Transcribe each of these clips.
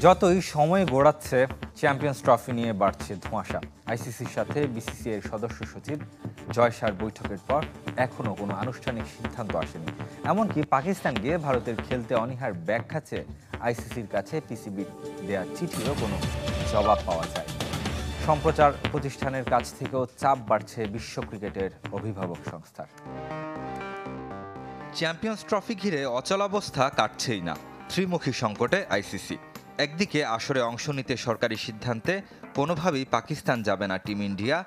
যতই সময় গড়াচ্ছে চ্যাম্পিয়ন্স ট্রফি নিয়ে বাড়ছে ধোঁয়াশা। আইসিসির সাথে বিসিসিআইয়ের সদস্য সচিব জয় শাহর বৈঠকের পর এখনও কোনো আনুষ্ঠানিক সিদ্ধান্ত আসেনি। এমনকি পাকিস্তান গিয়ে ভারতের খেলতে অনীহার ব্যাখ্যা চেয়ে আইসিসির কাছে পিসিবির দেওয়া চিঠিরও কোনো জবাব পাওয়া যায়। সম্প্রচার প্রতিষ্ঠানের কাছ থেকেও চাপ বাড়ছে বিশ্ব ক্রিকেটের অভিভাবক সংস্থার। চ্যাম্পিয়ন্স ট্রফি ঘিরে অচলাবস্থা কাটছেই না। ত্রিমুখী সংকটে আইসিসি। একদিকে আসরে অংশ নিতে সরকারি সিদ্ধান্তে কোনোভাবেই পাকিস্তান যাবে না টিম ইন্ডিয়া,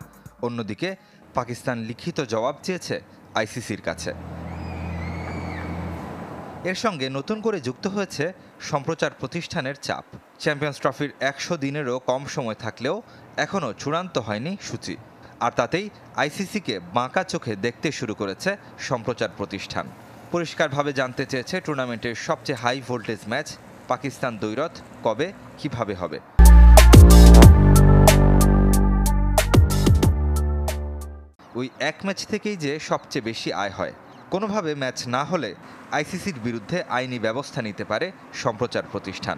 অন্যদিকে পাকিস্তান লিখিত জবাব চেয়েছে আইসিসির কাছে। এর সঙ্গে নতুন করে যুক্ত হয়েছে সম্প্রচার প্রতিষ্ঠানের চাপ। চ্যাম্পিয়ন্স ট্রফির 100 দিনেরও কম সময় থাকলেও এখনও চূড়ান্ত হয়নি সূচি, আর তাতেই আইসিসিকে বাঁকা চোখে দেখতে শুরু করেছে সম্প্রচার প্রতিষ্ঠান। পরিষ্কারভাবে জানতে চেয়েছে টুর্নামেন্টের সবচেয়ে হাই ভোল্টেজ ম্যাচ পাকিস্তান দ্বৈরথ কবে, কিভাবে হবে। ওই এক ম্যাচ থেকেই যে সবচেয়ে বেশি আয় হয়। কোনোভাবে ম্যাচ না হলে আইসিসির বিরুদ্ধে আইনি ব্যবস্থা নিতে পারে সম্প্রচার প্রতিষ্ঠান।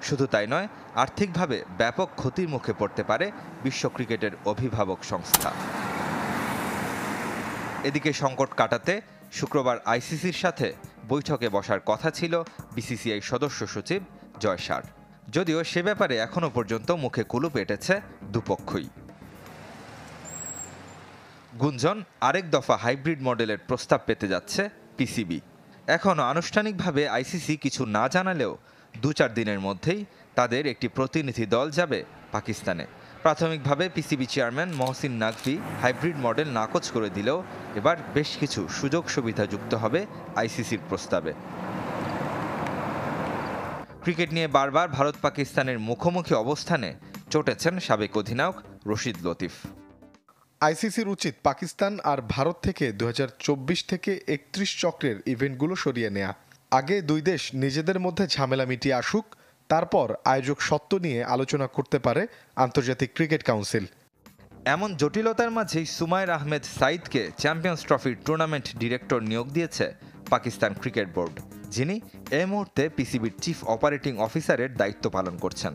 শুধু তাই নয়, আর্থিকভাবে ব্যাপক ক্ষতির মুখে পড়তে পারে বিশ্ব ক্রিকেটের অভিভাবক সংস্থা। এদিকে সংকট কাটাতে শুক্রবার আইসিসির সাথে বৈঠকে বসার কথা ছিল বিসিসিআই সদস্য সচিব জয় শাহর। যদিও সে ব্যাপারে এখনও পর্যন্ত মুখে কুলুপ এঁটেছে দুপক্ষই। গুঞ্জন আরেক দফা হাইব্রিড মডেলের প্রস্তাব পেতে যাচ্ছে পিসিবি। এখনও আনুষ্ঠানিকভাবে আইসিসি কিছু না জানালেও 2-4 দিনের মধ্যেই তাদের একটি প্রতিনিধি দল যাবে পাকিস্তানে। প্রাথমিকভাবে PCB chairman Mohsin Naqvi hybrid model নাকচ করে দিলেও এবার বেশ কিছু সুযোগ সুবিধা যুক্ত হবে আইসিসির প্রস্তাবে। ক্রিকেট নিয়ে বারবার ভারত পাকিস্তানের মুখোমুখি অবস্থানে চটেছেন সাবেক অধিনায়ক রশিদ লতিফ। আইসিসির উচিত পাকিস্তান আর ভারত থেকে 2024 থেকে 31 চক্রের ইভেন্টগুলো সরিয়ে নেয়া। আগে দুই দেশ নিজেদের মধ্যে ঝামেলা মিটিয়ে আসুক, তারপর আয়োজক সত্ত্ব নিয়ে আলোচনা করতে পারে আন্তর্জাতিক ক্রিকেট কাউন্সিল। এমন জটিলতার মাঝেই সুমাইর আহমেদ সাইদকে চ্যাম্পিয়ন্স ট্রফির টুর্নামেন্ট ডিরেক্টর নিয়োগ দিয়েছে পাকিস্তান ক্রিকেট বোর্ড, যিনি এই মুহূর্তে পিসিবির চিফ অপারেটিং অফিসারের দায়িত্ব পালন করছেন।